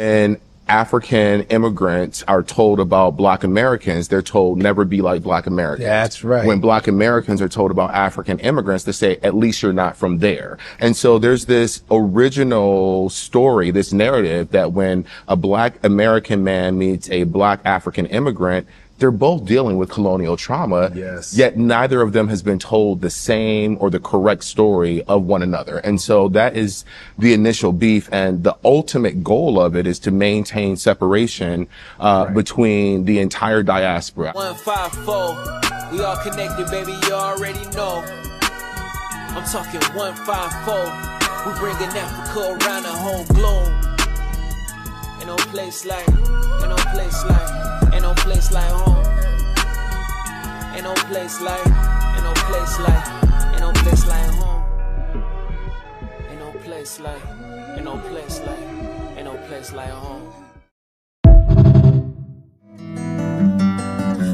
And African immigrants are told about Black Americans, they're told never be like Black Americans. That's right. When Black Americans are told about African immigrants, they say, at least you're not from there. And so there's this original story, this narrative that when a Black American man meets a Black African immigrant, they're both dealing with colonial trauma, Yes. yet neither of them has been told the same or the correct story of one another. And so that is the initial beef. And the ultimate goal of it is to maintain separation between the entire diaspora. 154, we all connected, baby, you already know. I'm talking 154, we bringing Africa around the whole globe. Ain't no place like home. Ain't no place like home. Ain't no place like home.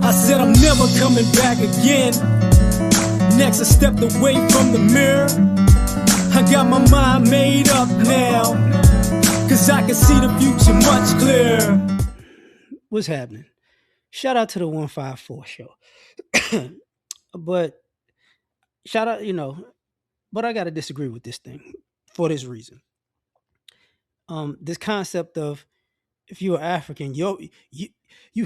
I said I'm never coming back again. Next I stepped away from the mirror. I got my mind made up now, cause I can see the future much clearer. What's happening? Shout out to the 154 show. But shout out, but I gotta disagree with this thing for this reason. This concept of if you're African, you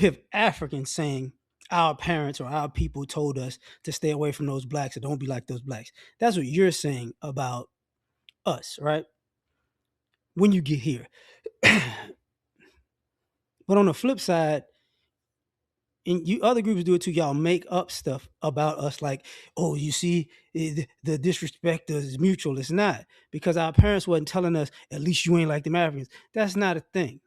have Africans saying our parents or our people told us to stay away from those blacks or don't be like those blacks. That's what you're saying about us, right? When you get here. But on the flip side, and you other groups do it too, y'all make up stuff about us like, oh, you see, the disrespect is mutual. It's not, because our parents wasn't telling us, at least you ain't like them Africans. That's not a thing.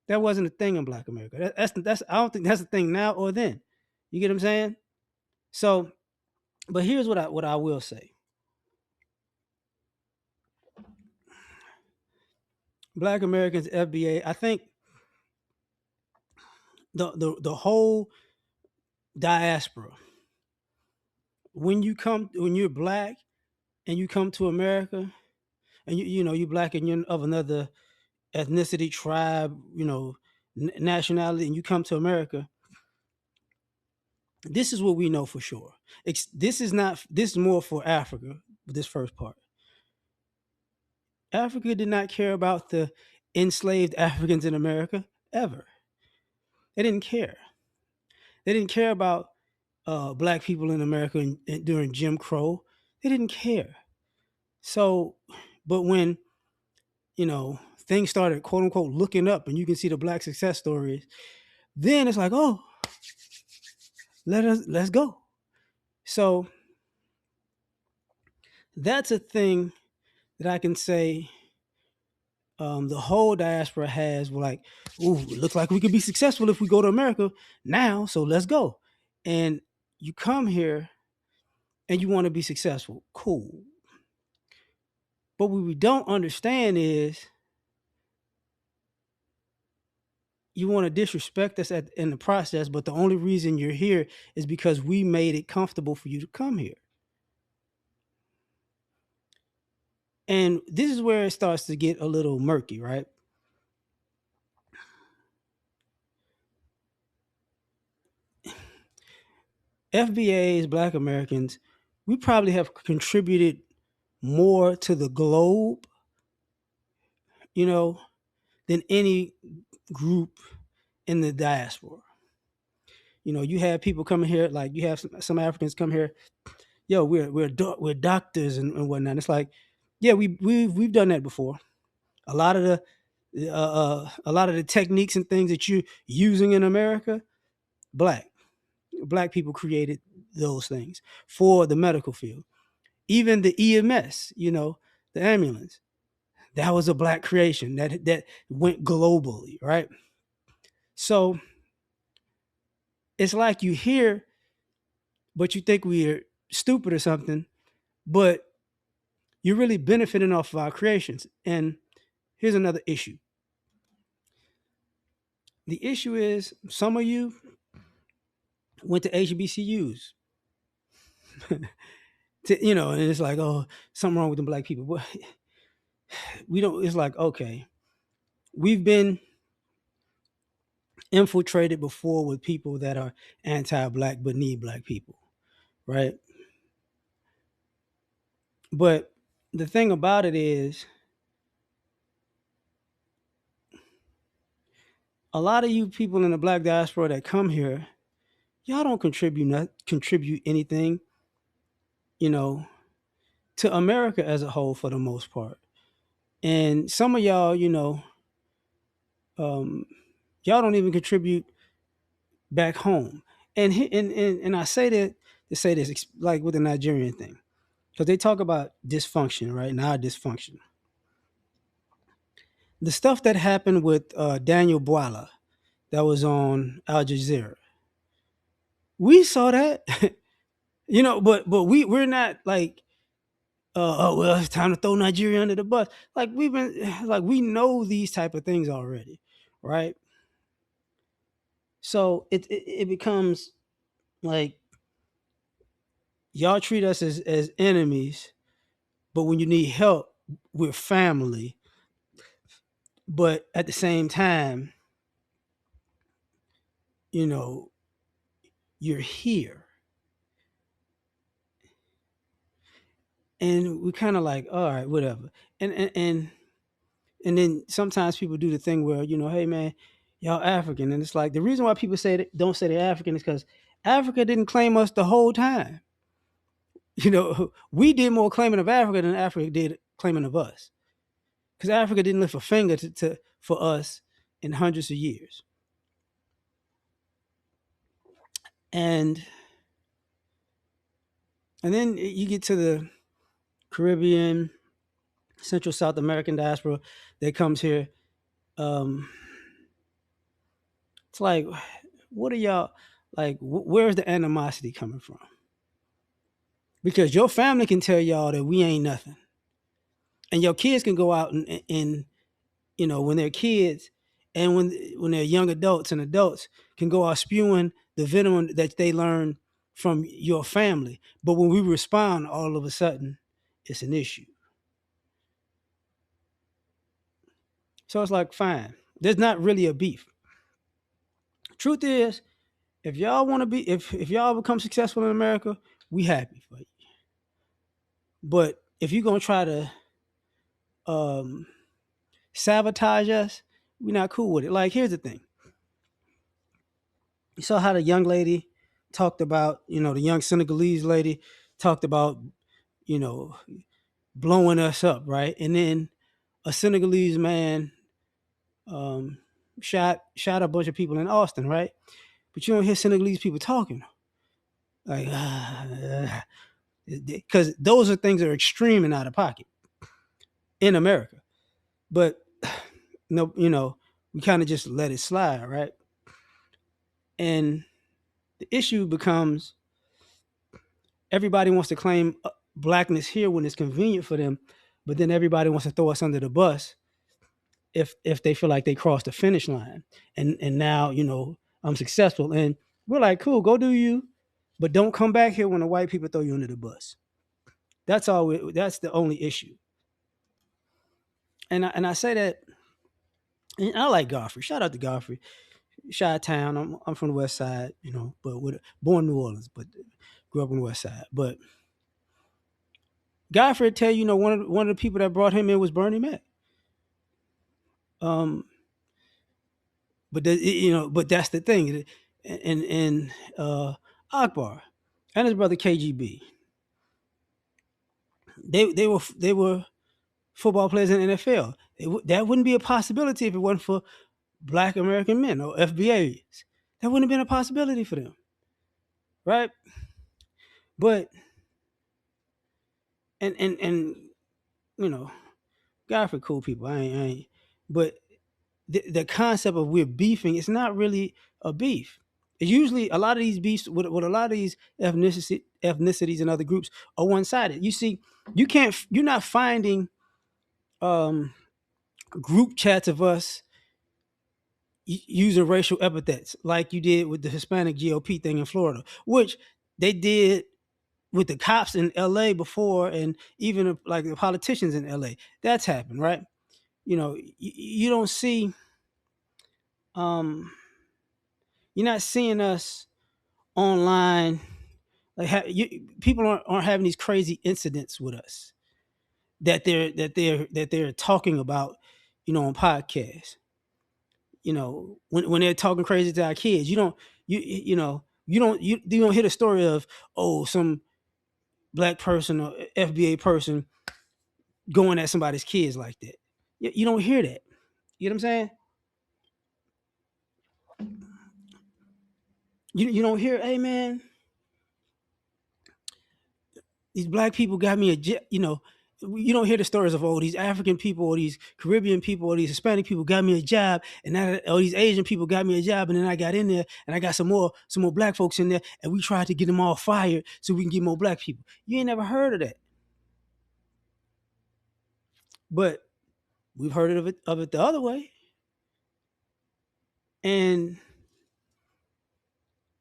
That wasn't a thing in Black America. That's I don't think that's a thing now or then. You get what I'm saying? So, but here's what I will say. Black Americans, FBA, I think the whole diaspora, when you're black and you come to America and you're black and you're of another ethnicity, tribe, nationality, and you come to America, this is what we know for sure. This is more for Africa, this first part. Africa did not care about the enslaved Africans in America ever. They didn't care. They didn't care about black people in America during Jim Crow. They didn't care. So, but when, things started, quote unquote, looking up and you can see the black success stories, then it's like, oh, let's go. So that's a thing that I can say the whole diaspora has, like, ooh, it looks like we could be successful if we go to America now, so let's go. And you come here and you want to be successful. Cool. But what we don't understand is you want to disrespect us in the process, but the only reason you're here is because we made it comfortable for you to come here. And this is where it starts to get a little murky, right? FBAs, Black Americans, we probably have contributed more to the globe, than any group in the diaspora. You have people coming here, like you have some Africans come here, yo, we're doctors and whatnot. It's like, yeah, we've done that before. A lot of the techniques and things that you're using in America, black people created those things for the medical field. Even the EMS, the ambulance, that was a black creation that went globally, right? So it's like you hear, but you think we're stupid or something, but you're really benefiting off of our creations. And here's another issue. The issue is some of you went to HBCUs. And it's like, oh, something wrong with the black people. But we don't, it's like, okay, we've been infiltrated before with people that are anti-black but need black people, right? But the thing about it is, a lot of you people in the black diaspora that come here, y'all don't contribute anything, you know, to America as a whole for the most part. And some of y'all, um, y'all don't even contribute back home. And I say that to say this, like with the Nigerian thing, because they talk about dysfunction, right? Now dysfunction. The stuff that happened with Daniel Bwala that was on Al Jazeera, we saw that, but we're not like, oh well, it's time to throw Nigeria under the bus. Like we know these type of things already, right? So it becomes like y'all treat us as enemies, but when you need help, we're family. But at the same time, you know, you're here. And we kind of like, all right, whatever. And then sometimes people do the thing where, hey man, y'all African. And it's like the reason why people don't say they're African is because Africa didn't claim us the whole time. We did more claiming of Africa than Africa did claiming of us. Because Africa didn't lift a finger for us in hundreds of years. And then you get to the Caribbean, Central South American diaspora that comes here. It's like, what are y'all like? Where's the animosity coming from? Because your family can tell y'all that we ain't nothing, and your kids can go out and when they're kids, and when they're young adults and adults can go out spewing the venom that they learn from your family. But when we respond, all of a sudden, it's an issue. So it's like, fine. There's not really a beef. Truth is, if y'all want to be, if y'all become successful in America, we happy for you. But if you're gonna try to sabotage us, we're not cool with it. Like, here's the thing. You saw how the young lady talked about, the young Senegalese lady talked about, blowing us up, right? And then a Senegalese man shot a bunch of people in Austin, right? But you don't hear Senegalese people talking like, because those are things that are extreme and out of pocket in America. But no, we kind of just let it slide, right? And the issue becomes everybody wants to claim blackness here when it's convenient for them, but then everybody wants to throw us under the bus if they feel like they crossed the finish line. And now, I'm successful. And we're like, cool, go do you, but don't come back here when the white people throw you under the bus. That's all. That's the only issue. And I say that, and I like Godfrey. Shout out to Godfrey. Chi-town. I'm from the West Side, but born in New Orleans, but grew up on the West Side. But Godfrey tell you, one of the people that brought him in was Bernie Mac. But but that's the thing, and Akbar and his brother KGB. They were football players in the NFL. That wouldn't be a possibility if it wasn't for Black American men or FBAs. That wouldn't have been a possibility for them, right? But and God for cool people. I ain't. But the concept of we're beefing, it's not really a beef. It's usually a lot of these beefs with a lot of these ethnicities and other groups are one-sided. You see, you're not finding group chats of us using racial epithets like you did with the Hispanic GOP thing in Florida, which they did with the cops in L.A. before, and even like the politicians in L.A. That's happened, right? You don't see, um, you're not seeing us online. Like people aren't having these crazy incidents with us that they're talking about, on podcasts. When they're talking crazy to our kids, you don't hear the story of, oh, some black person or FBA person going at somebody's kids like that. You don't hear that. You know what I'm saying? You don't hear, hey man, these black people got me a jet. You don't hear the stories of, oh, these African people or these Caribbean people or these Hispanic people got me a job, and now these Asian people got me a job, and then I got in there and I got some more black folks in there, and we tried to get them all fired so we can get more black people. You ain't never heard of that, but we've heard of it the other way. And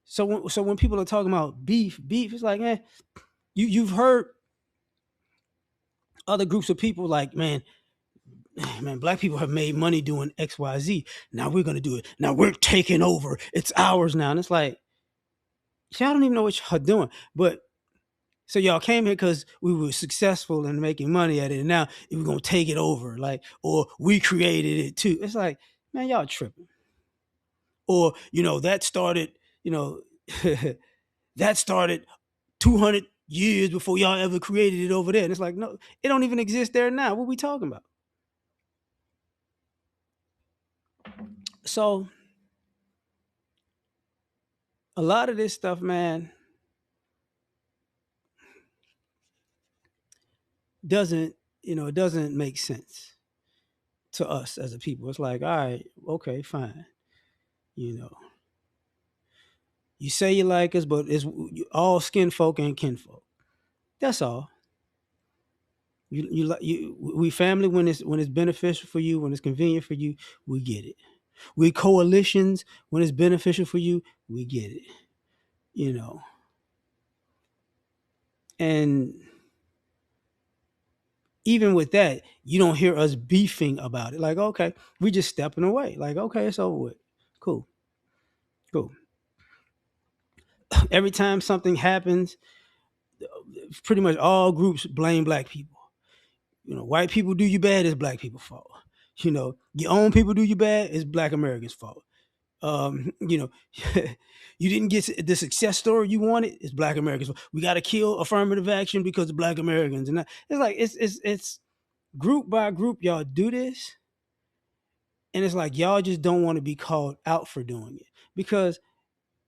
so when people are talking about beef, it's like, man, you've heard other groups of people like, man, black people have made money doing XYZ. Now we're gonna do it. Now we're taking over. It's ours now. And it's like, y'all don't even know what y'all doing. But so y'all came here because we were successful in making money at it, and now we're gonna take it over, like, or we created it too. It's like, man, y'all tripping. Or that started, that started 200 years before y'all ever created it over there. And it's like, no, it don't even exist there now. What we talking about? So a lot of this stuff, man, doesn't it doesn't make sense to us as a people. It's like, all right, okay, fine. You say you like us, but it's all skin folk and kinfolk. That's all. We family when it's beneficial for you, when it's convenient for you, we get it. We coalitions when it's beneficial for you, we get it. And even with that, you don't hear us beefing about it. Like, okay, we just stepping away. Like, okay, it's over with. Cool. Every time something happens, pretty much all groups blame black people. White people do you bad, it's black people's fault. Your own people do you bad, it's black Americans' fault. You didn't get the success story you wanted, it's black Americans. We got to kill affirmative action because of black Americans. And it's like, it's group by group, y'all do this. And it's like, y'all just don't want to be called out for doing it. Because,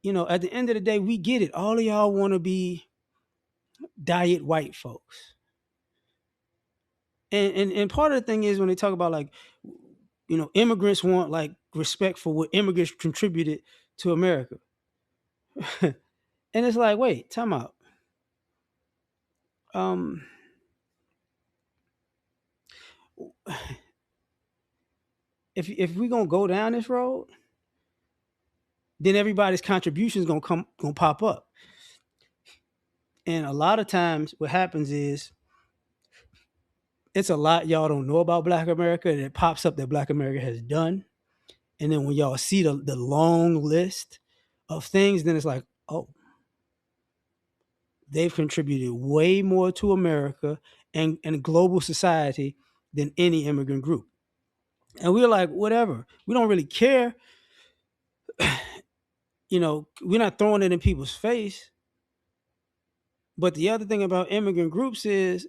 at the end of the day, we get it. All of y'all want to be diet white folks. And part of the thing is when they talk about, like, immigrants want, like, respect for what immigrants contributed to America. And it's like, wait, time out. If we're gonna go down this road, then everybody's contribution is gonna pop up. And a lot of times what happens is it's a lot y'all don't know about Black America, and it pops up that Black America has done. And then when y'all see the long list of things, then it's like, oh, they've contributed way more to America and global society than any immigrant group. And we're like, whatever. We don't really care. We're not throwing it in people's face. But the other thing about immigrant groups is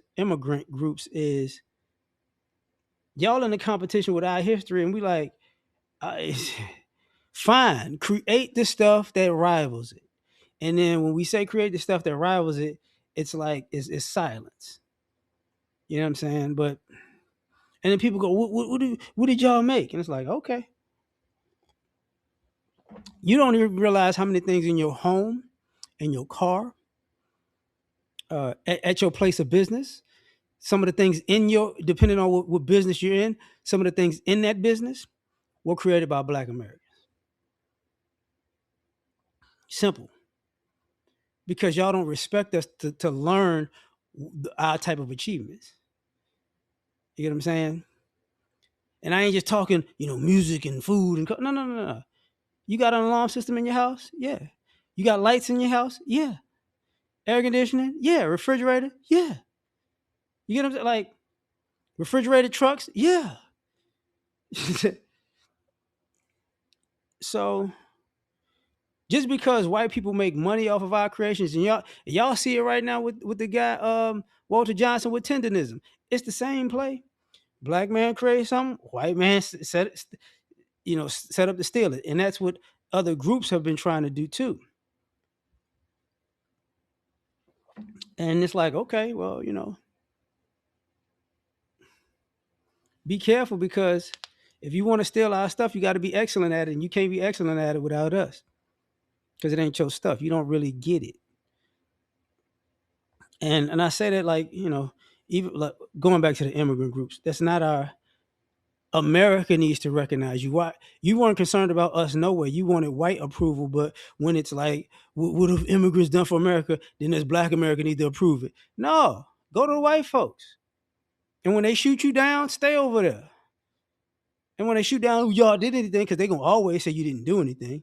y'all in the competition with our history, and we like, fine, create the stuff that rivals it. And then when we say create the stuff that rivals it, it's like it's silence. You know what I'm saying? But and then people go, what did y'all make? And it's like, okay, you don't even realize how many things in your home, in your car, at your place of business. Some of the things depending on what business you're in, some of the things in that business were created by Black Americans. Simple. Because y'all don't respect us to learn our type of achievements. You get what I'm saying? And I ain't just talking, music and food and no, no, no, no. You got an alarm system in your house? Yeah. You got lights in your house? Yeah. Air conditioning? Yeah. Refrigerator? Yeah. You get what I'm saying? Like refrigerated trucks? Yeah. So just because white people make money off of our creations, and y'all see it right now with the guy Walter Johnson with tendonism, it's the same play. Black man creates something, white man set up to steal it, and that's what other groups have been trying to do too. And it's like, okay, well, be careful, because if you want to steal our stuff, you got to be excellent at it, and you can't be excellent at it without us, because it ain't your stuff. You don't really get it. And I say that, like, even like going back to the immigrant groups, that's not our. America needs to recognize you. Why you weren't concerned about us nowhere? You wanted white approval, but when it's like, what have immigrants done for America? Then there's Black America need to approve it. No, go to the white folks. And when they shoot you down, stay over there. And when they shoot down who y'all did anything, because they're gonna always say you didn't do anything.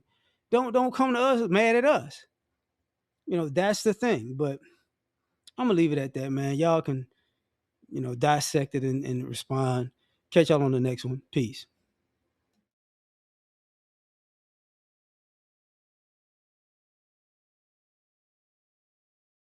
Don't come to us mad at us. That's the thing. But I'm gonna leave it at that, man. Y'all can, dissect it and respond. Catch y'all on the next one. Peace.